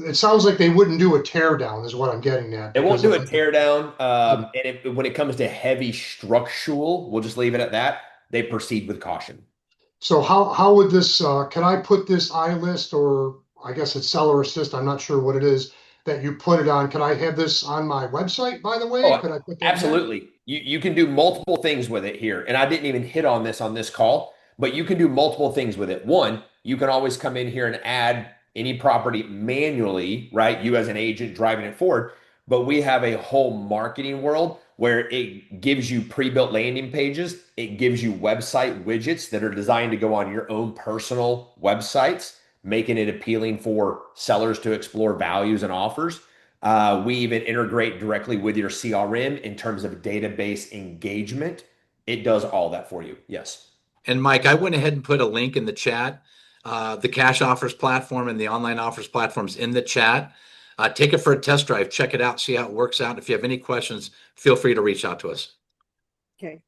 it sounds like they wouldn't do a tear down, is what I'm getting at. They won't Because do if a tear down. yeah. When it comes to heavy structural, we'll just leave it at that. They proceed with caution. So how would this? Can I put this iList, or I guess it's Seller Assist? I'm not sure what it is that you put it on. Can I have this on my website? By the way, Oh, could I put that in there? absolutely. You can do multiple things with it here. And I didn't even hit on this call, but you can do multiple things with it. One, you can always come in here and add any property manually, right? You as an agent driving it forward. But we have a whole marketing world where it gives you pre-built landing pages. It gives you website widgets that are designed to go on your own personal websites, making it appealing for sellers to explore values and offers. We even integrate directly with your CRM in terms of database engagement. It does all that for you. Yes. And Mike, I went ahead and put a link in the chat. The cash offers platform and the online offers platforms in the chat. Take it for a test drive, check it out, see how it works out. If you have any questions, feel free to reach out to us. Okay.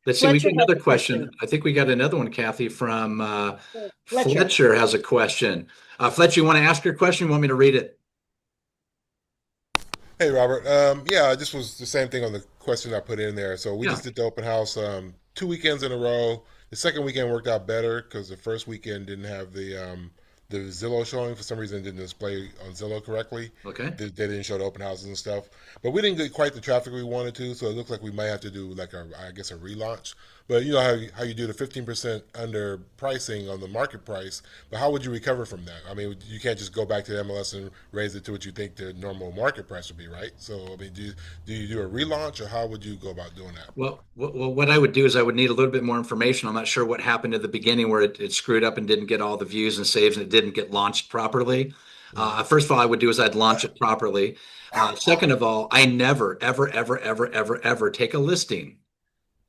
Let's see, we Fletcher got has another a question. question. I think we got another one, Kathy, from Fletcher. Fletcher has a question. Fletcher, you want to ask your question? You want me to read it? Hey, Robert. Yeah, this was the same thing on the question I put in there. So we Yeah. just did the open house 2 weekends in a row. The second weekend worked out better because the first weekend didn't have the Zillow showing. For some reason, it didn't display on Zillow correctly. Okay. They didn't show the open houses and stuff. But we didn't get quite the traffic we wanted to, so it looks like we might have to do like I guess a relaunch. But you know how you do the 15% under pricing on the market price, but how would you recover from that? I mean, you can't just go back to the MLS and raise it to what you think the normal market price would be, right? So, I mean, do you do a relaunch, or how would you go about doing that? Well, what I would do is I would need a little bit more information. I'm not sure what happened at the beginning where it screwed up and didn't get all the views and saves and it didn't get launched properly. First of all, I would do is I'd launch it properly. Second of all, I never, ever, ever, ever, ever, ever take a listing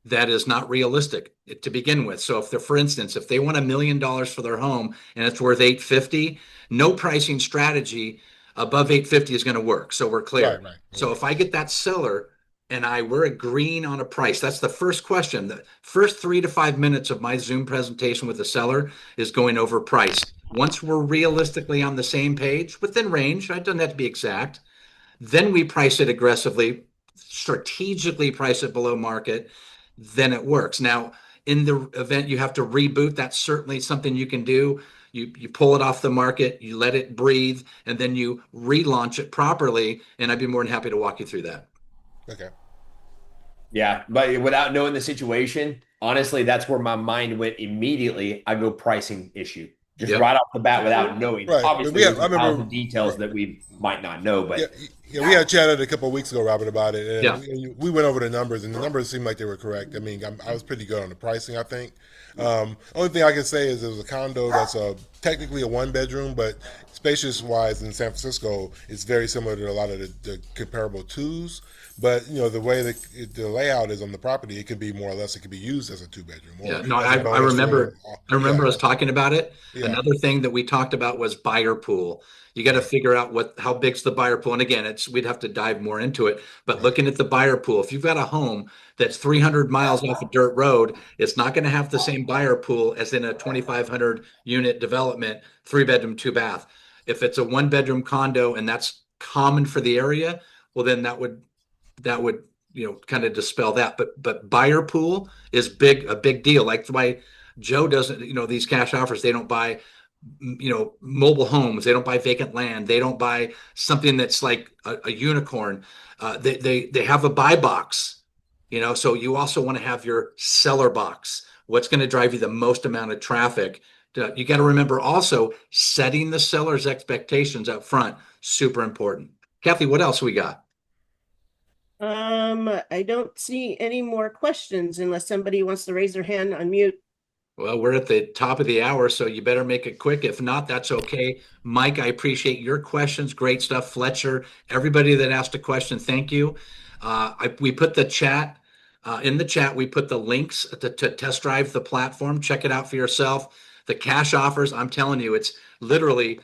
that is not realistic to begin with. So if they're, for instance, if they want $1 million for their home and it's worth 850, no pricing strategy above 850 is going to work. So we're clear. Right. So if I get that seller and we're agreeing on a price, that's the first question. The first 3 to 5 minutes of my Zoom presentation with the seller is going over price. Once we're realistically on the same page, within range, it doesn't have to be exact, then we price it aggressively, strategically price it below market, then it works. Now, in the event you have to reboot, that's certainly something you can do. You pull it off the market, you let it breathe, and then you relaunch it properly. And I'd be more than happy to walk you through that. Okay. Yeah, but without knowing the situation, honestly, that's where my mind went immediately. I go pricing issue. Just Yep. right off the bat without knowing. Right. Obviously, I there's a remember thousand details that we might not know, but Yeah, we had chatted a couple of weeks ago, Robert, about it, and Yeah. we went over the numbers, and the numbers seemed like they were correct. I mean, I was pretty good on the pricing, I think. Only thing I can say is it was a condo that's technically a one bedroom, but spacious wise in San Francisco, it's very similar to a lot of the comparable twos. But you know the way the layout is on the property, it could be more or less it could be used as a two bedroom. Yeah, no, I remember. I remember us talking about it. Yeah. Another thing that we talked about was buyer pool. You got to figure out how big's the buyer pool. And again, we'd have to dive more into it. But looking at the buyer pool, if you've got a home that's 300 miles off a dirt road, it's not going to have the same buyer pool as in a 2,500 unit development, 3 bedroom, 2 bath. If it's a 1 bedroom condo and that's common for the area, well, then that would kind of dispel that. But buyer pool is a big deal. Like why Joe doesn't, these cash offers, they don't buy mobile homes, they don't buy vacant land, they don't buy something that's like a unicorn. They have a buy box, so you also want to have your seller box. What's going to drive you the most amount of traffic? You got to remember also setting the seller's expectations up front, super important. Kathy, what else we got? I don't see any more questions unless somebody wants to raise their hand, unmute. Well, we're at the top of the hour, so you better make it quick. If not, that's okay. Mike, I appreciate your questions. Great stuff. Fletcher, everybody that asked a question, thank you. We put the chat in the chat. We put the links to test drive the platform. Check it out for yourself. The cash offers, I'm telling you, it's literally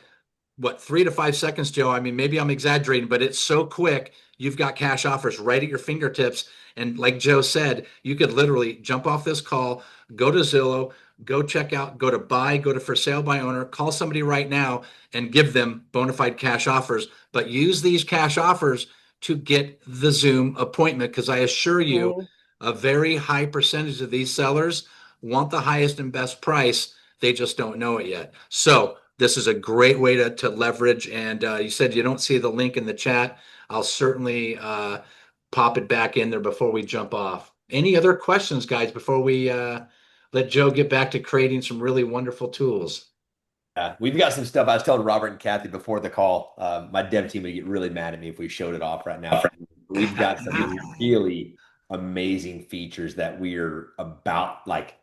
3 to 5 seconds, Joe. I mean, maybe I'm exaggerating, but it's so quick. You've got cash offers right at your fingertips. And like Joe said, you could literally jump off this call, go to Zillow, go check out, go to buy, go to for sale by owner, call somebody right now and give them bona fide cash offers. But use these cash offers to get the Zoom appointment, because I assure you, a very high percentage of these sellers want the highest and best price. They just don't know it yet. So this is a great way to leverage. And you said you don't see the link in the chat. I'll certainly pop it back in there before we jump off. Any other questions, guys, before we let Joe get back to creating some really wonderful tools? We've got some stuff. I was telling Robert and Kathy before the call, my dev team would get really mad at me if we showed it off right now. We've got some really amazing features that we're about, like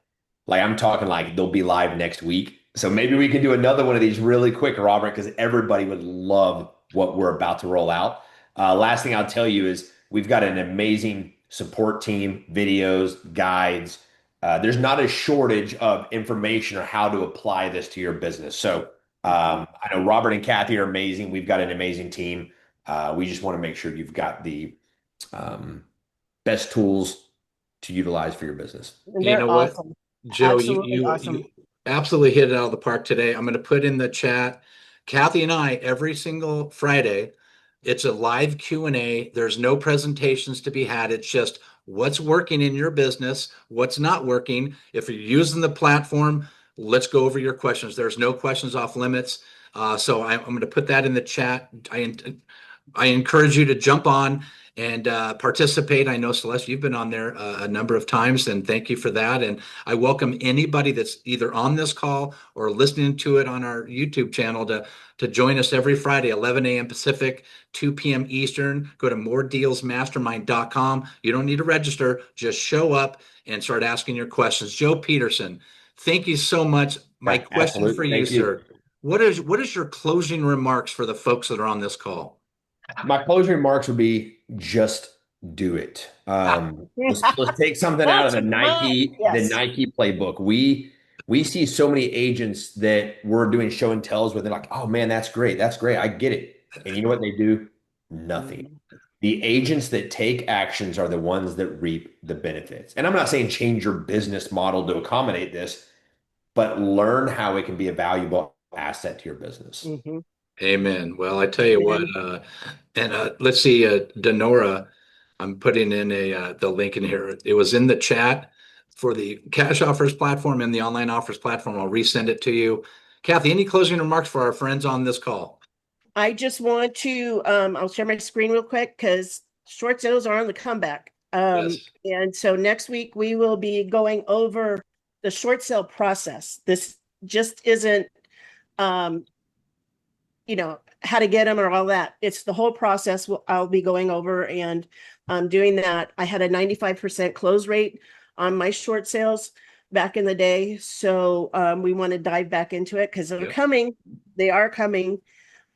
I'm talking like they'll be live next week. So maybe we can do another one of these really quick, Robert, because everybody would love what we're about to roll out. Last thing I'll tell you is we've got an amazing support team, videos, guides. There's not a shortage of information on how to apply this to your business. So I know Robert and Kathy are amazing. We've got an amazing team. We just want to make sure you've got the best tools to utilize for your business. You know what, awesome. Joe, Absolutely awesome. you absolutely hit it out of the park today. I'm going to put in the chat, Kathy and I, every single Friday, it's a live Q&A. There's no presentations to be had. It's just what's working in your business, what's not working. If you're using the platform, let's go over your questions. There's no questions off limits. So I'm going to put that in the chat. I encourage you to jump on and participate. I know, Celeste, you've been on there a number of times, and thank you for that. And I welcome anybody that's either on this call or listening to it on our YouTube channel to join us every Friday, 11 a.m. Pacific, 2 p.m. Eastern. Go to moredealsmastermind.com. You don't need to register. Just show up and start asking your questions. Joe Peterson, thank you so much. My Yeah, question absolutely. for you, Thank you. sir, what is your closing remarks for the folks that are on this call? My closing remarks would be just do it. Let's take something out of the Yes. Nike playbook. We see so many agents that we're doing show and tells with. They're like, oh man, that's great. That's great. I get it. And you know what they do? Nothing. The agents that take actions are the ones that reap the benefits. And I'm not saying change your business model to accommodate this, but learn how it can be a valuable asset to your business. Mhm. Amen. Well, I tell you what, let's see, Denora, I'm putting in the link in here. It was in the chat for the cash offers platform and the online offers platform. I'll resend it to you. Kathy, any closing remarks for our friends on this call? I just want to, I'll share my screen real quick because short sales are on the comeback. Yes. And so next week we will be going over the short sale process. This just isn't, how to get them or all that. It's the whole process I'll be going over, and doing that. I had a 95% close rate on my short sales back in the day. So we want to dive back into it because they're coming. They are coming.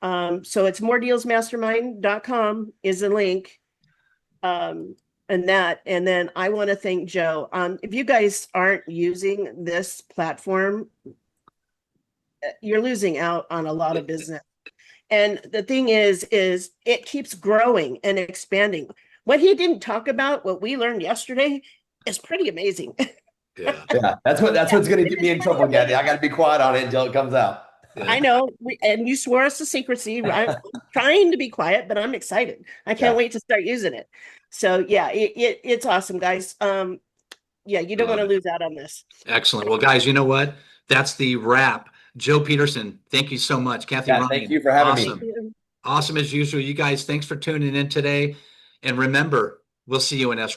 So it's moredealsmastermind.com is the link. And then I want to thank Joe. If you guys aren't using this platform, you're losing out on a lot of business. And the thing is it keeps growing and expanding. What he didn't talk about, what we learned yesterday, is pretty amazing. Yeah. Yeah, that's what's going to get me in trouble, Gaddy. I got to be quiet on it until it comes out. Yeah. I know, and you swore us to secrecy. I'm trying to be quiet, but I'm excited. I can't wait to start using it. So yeah, it's awesome, guys. You don't want to lose out on this. Excellent. Well, guys, you know what? That's the wrap. Joe Peterson, thank you so much. Kathy Yeah, Ryan, thank you for having awesome. me. Awesome as usual. You guys, thanks for tuning in today. And remember, we'll see you in escrow.